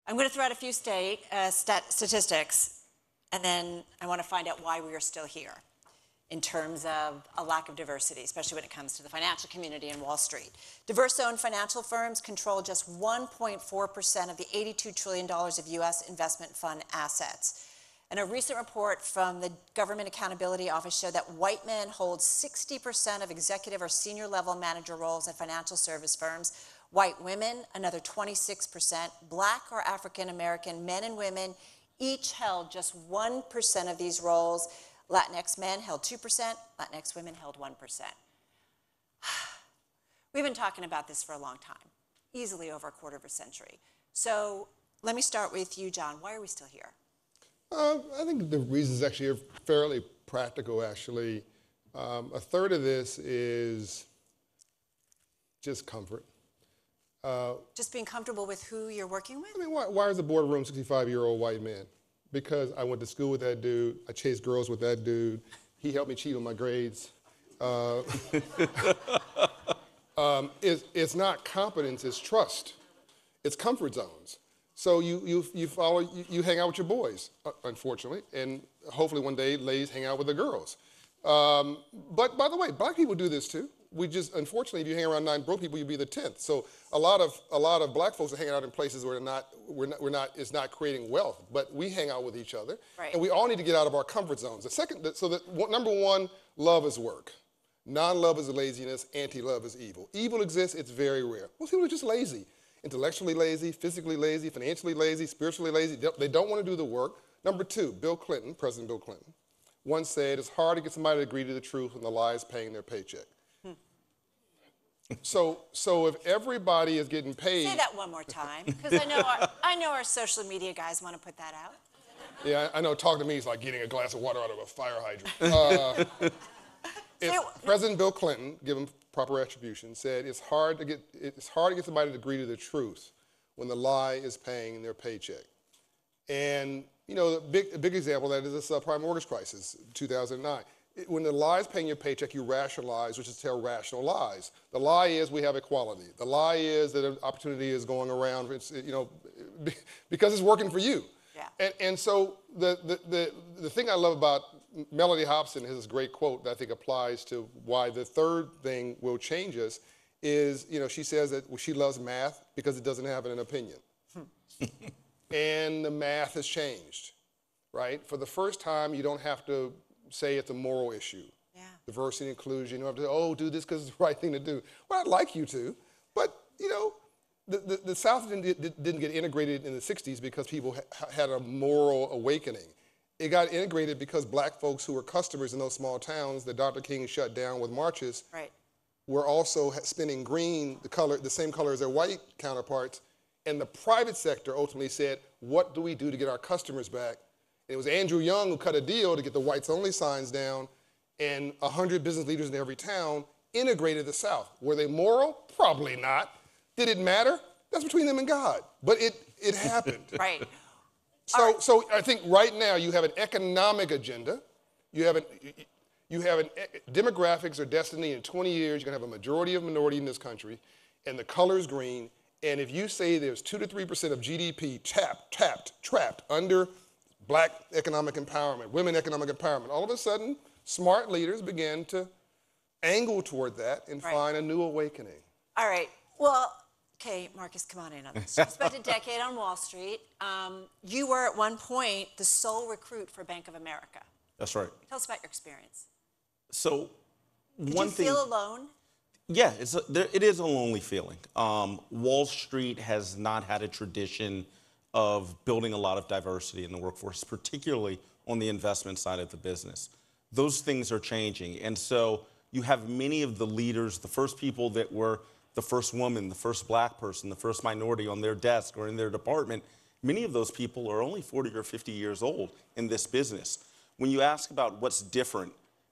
I'm going to throw out a few statistics, and then I want to find out why we are still here in terms of a lack of diversity, especially when it comes to the financial community and Wall Street. Diverse-owned financial firms control just 1.4% of the $82 trillion of U.S. investment fund assets. And a recent report from the Government Accountability Office showed that white men hold 60% of executive or senior level manager roles at financial service firms. White women, another 26%. Black or African American men and women each held just 1% of these roles. Latinx men held 2%, Latinx women held 1%. We've been talking about this for a long time, easily over a quarter of a century. So let me start with you, John. Why are we still here? I think the reasons actually are fairly practical, actually. A third of this is just comfort. Just being comfortable with who you're working with? I mean, why is the boardroom 65-year-old white man? Because I went to school with that dude. I chased girls with that dude. He helped me cheat on my grades. It's not competence, it's trust. It's comfort zones. So you hang out with your boys, unfortunately, and hopefully one day ladies hang out with the girls. But by the way, black people do this too. We just, unfortunately, if you hang around 9 broke people, you'll be the 10th. So a lot of black folks are hanging out in places where it's not creating wealth, but we hang out with each other. Right. And we all need to get out of our comfort zones. Number one, love is work. Non-love is laziness, anti-love is evil. Evil exists, it's very rare. Most people are just lazy. Intellectually lazy, physically lazy, financially lazy, spiritually lazy. They don't want to do the work. Number two, Bill Clinton, President Bill Clinton, once said, it's hard to get somebody to agree to the truth when the lie is paying their paycheck. So if everybody is getting paid... Say that one more time, because I know our social media guys want to put that out. Yeah, I know. Talking to me is like getting a glass of water out of a fire hydrant. President Bill Clinton, given proper attribution, said it's hard to get somebody to agree to the truth when the lie is paying their paycheck. And you know, the big example of that is this subprime mortgage crisis, 2009. When the lie is paying your paycheck, you rationalize, which is tell rational lies. The lie is we have equality. The lie is that an opportunity is going around, because it's working for you. Yeah. And so the thing I love about Melody Hobson has this great quote that I think applies to why the third thing will change us is, she says that she loves math because it doesn't have an opinion. And the math has changed, right? For the first time, you don't have to say it's a moral issue. Yeah. Diversity and inclusion. You don't have to, do this because it's the right thing to do. Well, I'd like you to, but, the South didn't get integrated in the 60s because people had a moral awakening. It got integrated because black folks who were customers in those small towns that Dr. King shut down with marches were also spinning green, the same color as their white counterparts. And the private sector ultimately said, what do we do to get our customers back? And it was Andrew Young who cut a deal to get the whites only signs down, and 100 business leaders in every town integrated the South. Were they moral? Probably not. Did it matter? That's between them and God. But it happened. Right. So I think right now you have an economic agenda. You have demographics or destiny. In 20 years, you're going to have a majority of minority in this country, and the color is green. And if you say there's 2 to 3% of GDP trapped under black economic empowerment, women economic empowerment, all of a sudden, smart leaders begin to angle toward that and find a new awakening. All right. Well, okay, Marcus, come on in on this. You spent a decade on Wall Street. You were at one point the sole recruit for Bank of America. That's right. Tell us about your experience. So, Did you feel alone? Yeah, it is a lonely feeling. Wall Street has not had a tradition of building a lot of diversity in the workforce, particularly on the investment side of the business. Those things are changing. And so you have many of the leaders, the first people that were the first woman, the first black person, the first minority on their desk or in their department. Many of those people are only 40 or 50 years old in this business. When you ask about what's different,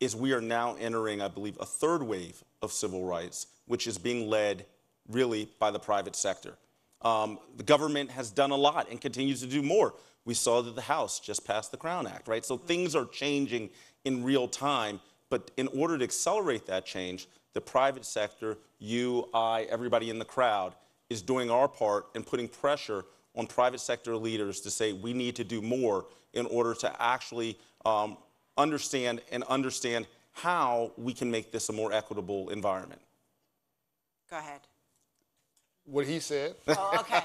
is we are now entering, I believe, a third wave of civil rights, which is being led really by the private sector. The government has done a lot and continues to do more. We saw that the House just passed the Crown Act, right? So things are changing in real time, but in order to accelerate that change, the private sector, you, I, everybody in the crowd, is doing our part and putting pressure on private sector leaders to say we need to do more in order to actually understand how we can make this a more equitable environment. Go ahead. What he said. Oh, okay.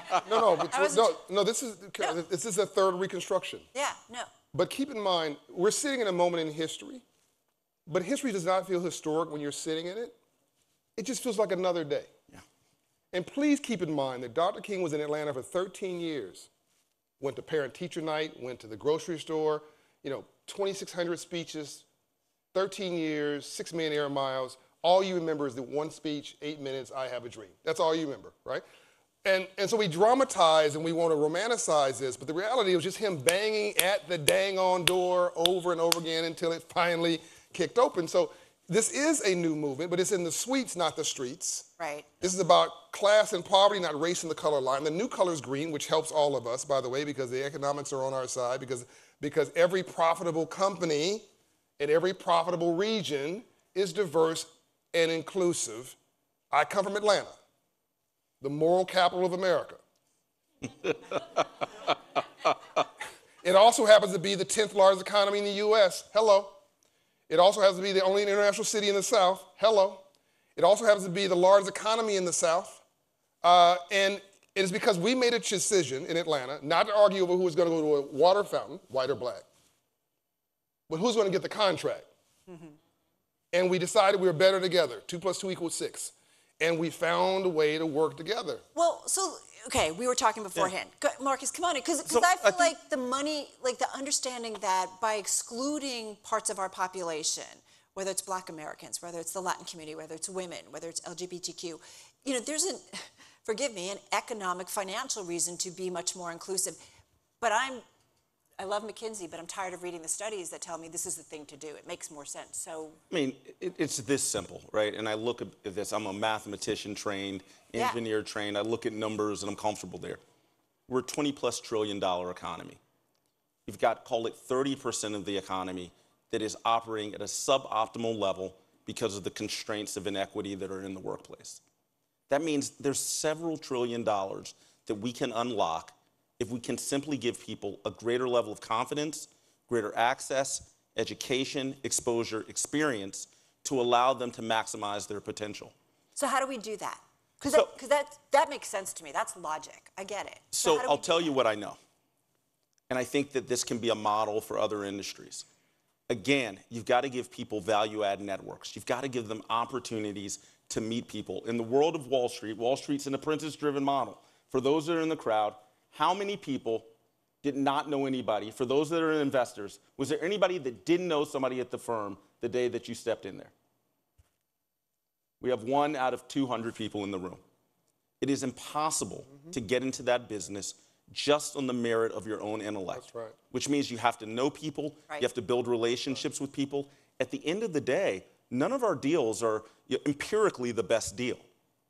This is a third Reconstruction. Yeah, no. But keep in mind, we're sitting in a moment in history, but history does not feel historic when you're sitting in it. It just feels like another day. Yeah. And please keep in mind that Dr. King was in Atlanta for 13 years. Went to parent-teacher night, went to the grocery store, 2,600 speeches, 13 years, 6 million air miles. All you remember is the one speech, 8 minutes, I have a dream. That's all you remember, right? And so we dramatize and we want to romanticize this, but the reality was just him banging at the dang-on door over and over again until it finally kicked open. So this is a new movement, but it's in the suites, not the streets. Right. This is about class and poverty, not race and the color line. The new color is green, which helps all of us, by the way, because the economics are on our side, because every profitable company in every profitable region is diverse and inclusive. I come from Atlanta, the moral capital of America. It also happens to be the 10th largest economy in the US. Hello. It also happens to be the only international city in the South. Hello. It also happens to be the largest economy in the South. And it is because we made a decision in Atlanta not to argue over who was going to go to a water fountain, white or black, but who's going to get the contract. Mm-hmm. And we decided we were better together. 2 + 2 = 6. And we found a way to work together. Well, so, okay, we were talking beforehand. Yeah. Marcus, come on in, because I feel like the money, like the understanding that by excluding parts of our population, whether it's Black Americans, whether it's the Latin community, whether it's women, whether it's LGBTQ, there's forgive me, an economic, financial reason to be much more inclusive. But I love McKinsey, but I'm tired of reading the studies that tell me this is the thing to do. It makes more sense. So, I mean, it's this simple, right? And I look at this, I'm a mathematician trained, engineer trained. I look at numbers and I'm comfortable there. We're a $20+ trillion economy. You've got, call it 30% of the economy that is operating at a suboptimal level because of the constraints of inequity that are in the workplace. That means there's several $1 trillion that we can unlock if we can simply give people a greater level of confidence, greater access, education, exposure, experience to allow them to maximize their potential. So how do we do that? Because that makes sense to me. That's logic. I get it. So I'll tell you what I know. And I think that this can be a model for other industries. Again, you've got to give people value-add networks. You've got to give them opportunities to meet people. In the world of Wall Street's an apprentice-driven model. For those that are in the crowd, how many people did not know anybody? For those that are investors, was there anybody that didn't know somebody at the firm the day that you stepped in there? We have 1 out of 200 people in the room. It is impossible to get into that business just on the merit of your own intellect. That's right. Which means you have to know people, you have to build relationships with people. At the end of the day, none of our deals are empirically the best deal.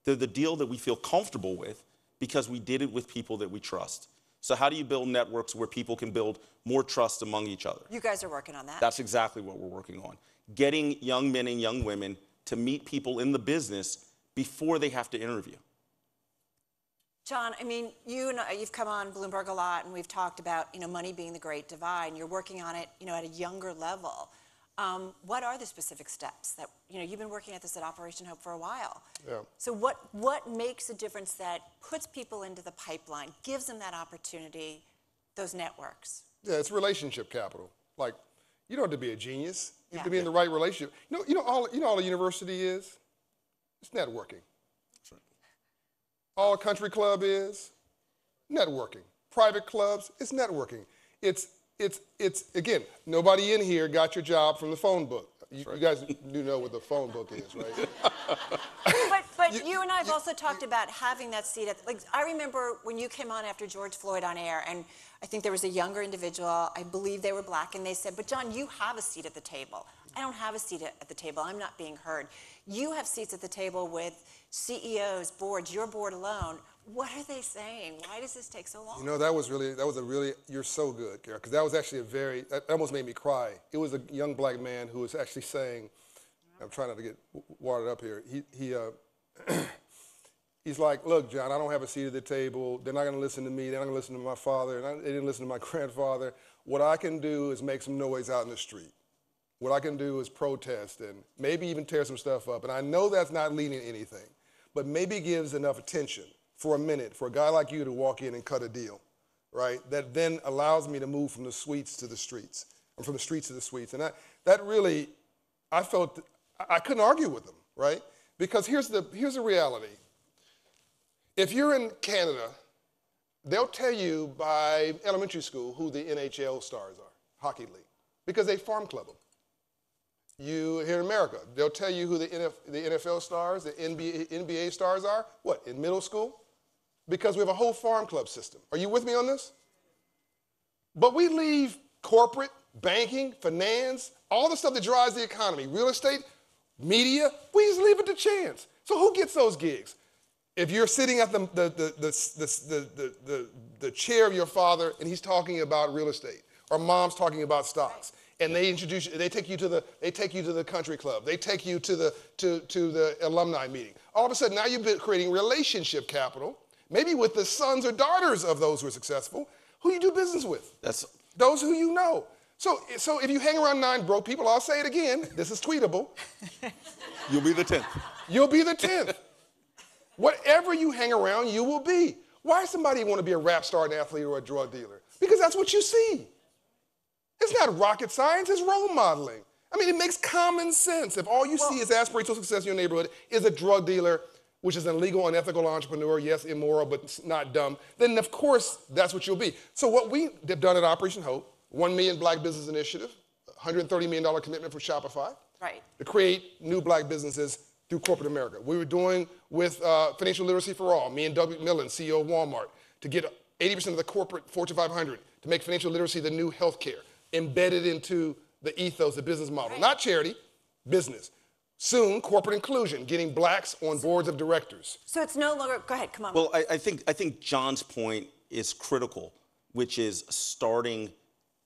They're the deal that we feel comfortable with because we did it with people that we trust. So how do you build networks where people can build more trust among each other? You guys are working on that. That's exactly what we're working on. Getting young men and young women to meet people in the business before they have to interview. John, I mean, you've come on Bloomberg a lot, and we've talked about, money being the great divide, and you're working on it, at a younger level. What are the specific steps that, you've been working at this at Operation Hope for a while. Yeah. So what makes a difference that puts people into the pipeline, gives them that opportunity, those networks? Yeah, it's relationship capital. Like, you don't have to be a genius. You have to be in the right relationship. You know all a university is? It's networking. That's right. All a country club is? Networking. Private clubs, it's networking. It's again, nobody in here got your job from the phone book. You guys do know what the phone book is, right? But you and I have also talked about having that seat I remember when you came on after George Floyd on air, and I think there was a younger individual, I believe they were Black, and they said, but John, you have a seat at the table. I don't have a seat at the table. I'm not being heard. You have seats at the table with CEOs, boards, your board alone. What are they saying? Why does this take so long? That was a really, you're so good, Kara, because that was actually that almost made me cry. It was a young Black man who was actually saying, I'm trying not to get watered up here, He's like, look, John, I don't have a seat at the table. They're not going to listen to me. They're not going to listen to my father. They didn't listen to my grandfather. What I can do is make some noise out in the street. What I can do is protest and maybe even tear some stuff up. And I know that's not leading to anything, but maybe it gives enough attention for a minute for a guy like you to walk in and cut a deal, right? That then allows me to move from the suites to the streets, and from the streets to the suites. And that really, I felt, I couldn't argue with them, right? Because here's the reality. If you're in Canada, they'll tell you by elementary school who the NHL stars are, hockey league, because they farm club them. You here in America, they'll tell you who the NFL stars, the NBA stars are, what, in middle school? Because we have a whole farm club system. Are you with me on this? But we leave corporate, banking, finance, all the stuff that drives the economy, real estate, media, we just leave it to chance. So who gets those gigs? If you're sitting at the chair of your father and he's talking about real estate, or mom's talking about stocks, and they introduce you, they take you to the country club, they take you to the alumni meeting. All of a sudden now you've been creating relationship capital, maybe with the sons or daughters of those who are successful, who you do business with. That's those who you know. So if you hang around 9 broke people, I'll say it again, this is tweetable. You'll be the 10th. You'll be the 10th. Whatever you hang around, you will be. Why does somebody want to be a rap star, an athlete, or a drug dealer? Because that's what you see. It's not rocket science, it's role modeling. I mean, it makes common sense. If all you see is aspirational success in your neighborhood is a drug dealer, which is an illegal, unethical entrepreneur, yes, immoral, but not dumb, then of course that's what you'll be. So what we have done at Operation Hope, 1 Million Black Business Initiative, $130 million commitment for Shopify, right, to create new black businesses through corporate America. We were doing with financial literacy for all, me and Doug McMillan, CEO of Walmart, to get 80% of the corporate Fortune 500 to make financial literacy the new healthcare, embedded into the ethos, the business model. Right. Not charity, business. Soon, corporate inclusion, getting blacks on boards of directors. So it's no longer, go ahead, come on. Well, I think John's point is critical, which is starting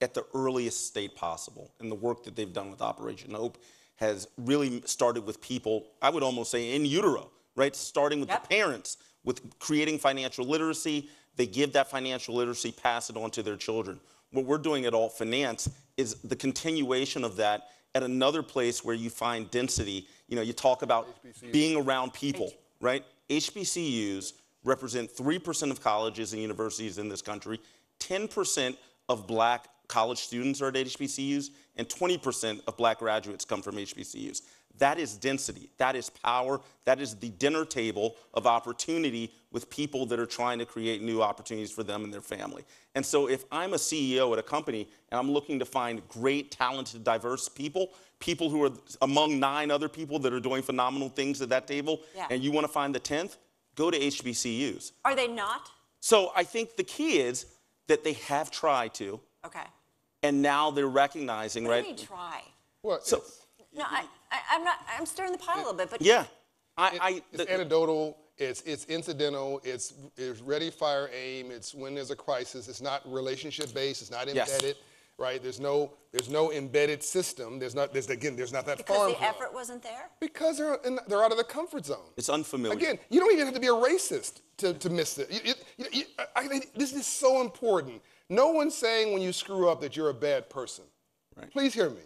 at the earliest state possible. And the work that they've done with Operation Hope has really started with people, I would almost say in utero, right? Starting with the parents, with creating financial literacy. They give that financial literacy, pass it on to their children. What we're doing at Alt Finance is the continuation of that at another place where you find density. You know, you talk about HBCUs. Being around people, right? HBCUs represent 3% of colleges and universities in this country. 10% of black college students are at HBCUs, and 20% of black graduates come from HBCUs. That is density, that is power, that is the dinner table of opportunity with people that are trying to create new opportunities for them and their family. And so if I'm a CEO at a company and I'm looking to find great, talented, diverse people who are among 9 other people that are doing phenomenal things at that table, and you want to find the 10th, go to HBCUs. Are they not? So I think the key is that they have tried to. Okay. And now they're recognizing, what right? What do you mean try? What? So, no, I'm stirring the pot a little bit, but it's anecdotal. It's incidental. It's ready, fire, aim. It's when there's a crisis. It's not relationship based. It's not embedded, right? There's no embedded system. There's not that farm. Because the effort wasn't there. Because they're out of the comfort zone. It's unfamiliar. Again, you don't even have to be a racist to miss it. I think this is so important. No one's saying when you screw up that you're a bad person. Right. Please hear me.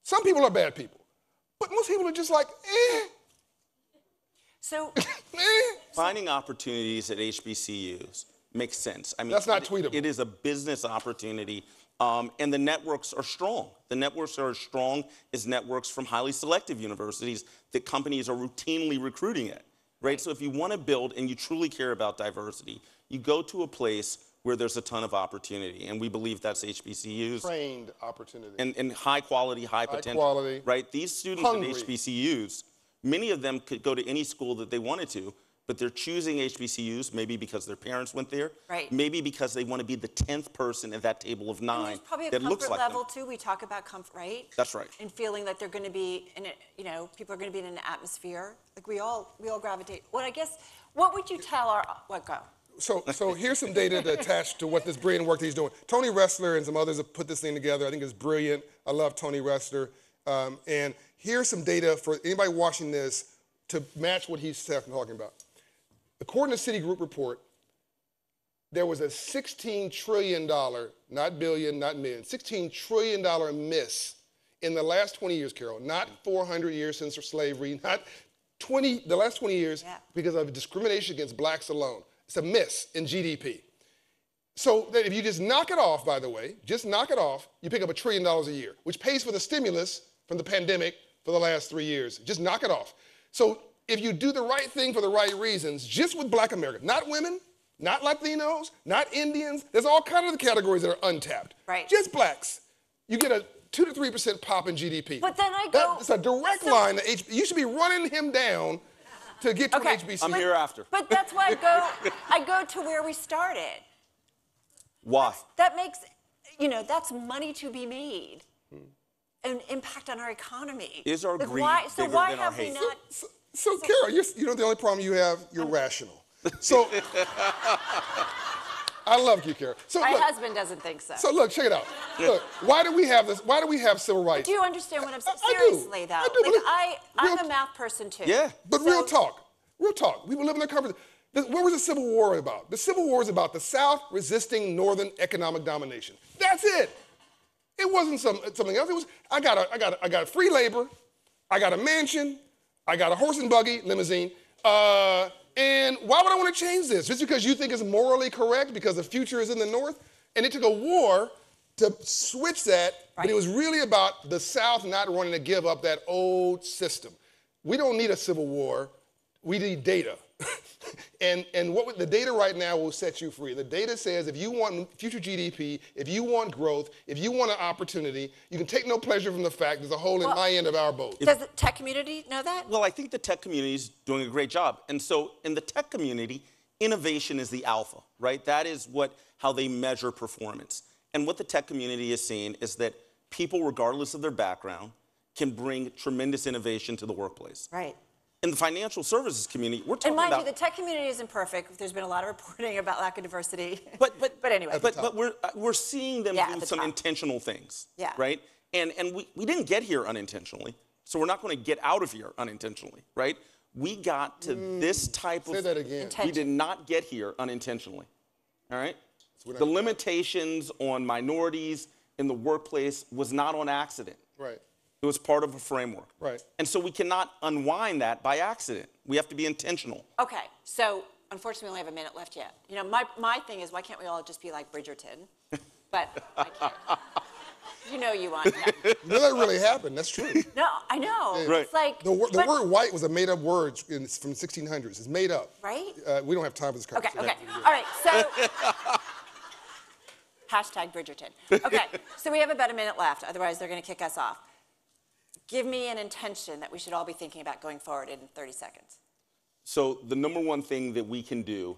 Some people are bad people, but most people are just like, eh. So finding opportunities at HBCUs makes sense. I mean, that's not tweetable. It is a business opportunity, and the networks are strong. The networks are as strong as networks from highly selective universities that companies are routinely recruiting at, right? So if you want to build and you truly care about diversity, you go to a place where there's a ton of opportunity, and we believe that's HBCUs. Trained opportunity. And high quality, high potential. Quality. Right? These students at HBCUs, many of them could go to any school that they wanted to, but they're choosing HBCUs maybe because their parents went there, maybe because they want to be the 10th person at that table of 9 there's probably a that looks like level them. Too. We talk about comfort, right? That's right. And feeling that they're going to be in it, you know, people are going to be in an atmosphere. Like we all gravitate. Well, I guess, what would you tell our, what, go? So here's some data to attach to what this brilliant work that he's doing. Tony Ressler and some others have put this thing together. I think it's brilliant. I love Tony Ressler. And here's some data for anybody watching this to match what he's talking about. According to Citigroup report, there was a $16 trillion, not billion, not million, $16 trillion miss in the last 20 years, Carol. Not 400 years since slavery, not the last 20 years because of discrimination against blacks alone. It's a miss in GDP. So that if you just knock it off, by the way, just knock it off, you pick up $1 trillion a year, which pays for the stimulus from the pandemic for the last 3 years. Just knock it off. So if you do the right thing for the right reasons, just with black Americans, not women, not Latinos, not Indians, there's all kinds of categories that are untapped. Right. Just blacks. You get a 2 to 3% pop in GDP. But then I go... It's a direct line to you should be running him down to get to an HBCU. I'm here after. But that's why I go to where we started. Why? That makes, that's money to be made. An impact on our economy. Is our greed so bigger why than our have we hate? not... So Carol, the only problem you have, you're rational. So, I love you, Carol. So My look, husband doesn't think so. So look, check it out. Look, why do we have this? Why do we have civil rights? Do you understand what I'm saying? I do. Seriously, though. I do, I'm a math person, too. Yeah. But real talk. We were living in a country. What was the Civil War about? The Civil War is about the South resisting Northern economic domination. That's it. It wasn't something else. It was I got free labor, I got a mansion, I got a horse and buggy limousine. And why would I want to change this? Just because you think it's morally correct because the future is in the North? And it took a war to switch that, but it was really about the South not wanting to give up that old system. We don't need a civil war. We need data. and the data right now will set you free. The data says if you want future GDP, if you want growth, if you want an opportunity, you can take no pleasure from the fact there's a hole in my end of our boat. Does the tech community know that? Well, I think the tech community is doing a great job. And so in the tech community, innovation is the alpha, right? That is how they measure performance. And what the tech community is seeing is that people, regardless of their background, can bring tremendous innovation to the workplace. Right. In the financial services community, we're talking and mind about... you, the tech community isn't perfect. There's been a lot of reporting about lack of diversity. But anyway. But we're seeing them do some intentional things, right? And we didn't get here unintentionally, so we're not going to get out of here unintentionally, right? We got to this type of... Say that again. We did not get here unintentionally, all right? The limitations on minorities in the workplace was not on accident. Right. It was part of a framework. Right. And so we cannot unwind that by accident. We have to be intentional. Okay, so unfortunately we only have a minute left yet. My thing is, why can't we all just be like Bridgerton? But I can't. You want that. That really happened. That's true. No, I know. Yeah. Right. It's like... The word white was a made-up word from the 1600s. It's made up. Right? We don't have time for this conversation. Okay. All right, so... Hashtag Bridgerton. Okay, so we have about a minute left. Otherwise, they're going to kick us off. Give me an intention that we should all be thinking about going forward in 30 seconds. So the number one thing that we can do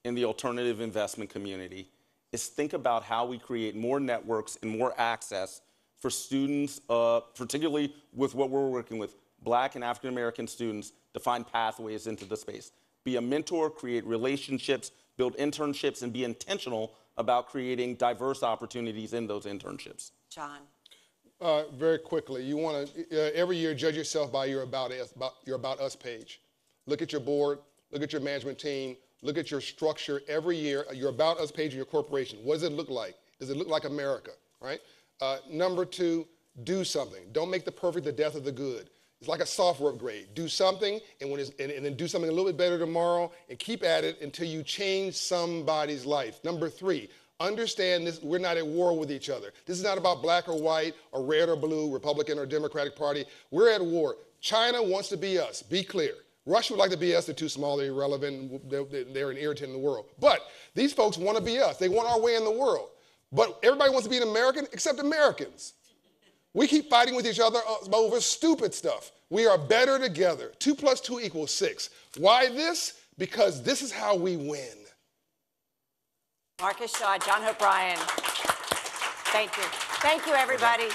in the alternative investment community is think about how we create more networks and more access for students, particularly with what we're working with, Black and African American students, to find pathways into the space. Be a mentor, create relationships, build internships, and be intentional about creating diverse opportunities in those internships. John. Very quickly, you want to every year judge yourself by your About Us page. Look at your board, look at your management team, look at your structure every year, your About Us page of your corporation. What does it look like? Does it look like America, right? Number two, do something. Don't make the perfect the death of the good. It's like a software upgrade. Do something, and then do something a little bit better tomorrow, and keep at it until you change somebody's life. Number three, understand this, we're not at war with each other. This is not about black or white or red or blue, Republican or Democratic Party. We're at war. China wants to be us, be clear. Russia would like to be us, they're too small, they're irrelevant, they're an irritant in the world. But these folks want to be us, they want our way in the world. But everybody wants to be an American except Americans. We keep fighting with each other over stupid stuff. We are better together. 2 + 2 = 6. Why this? Because this is how we win. Marcus Shaw, John Hope Bryant. Thank you. Thank you, everybody.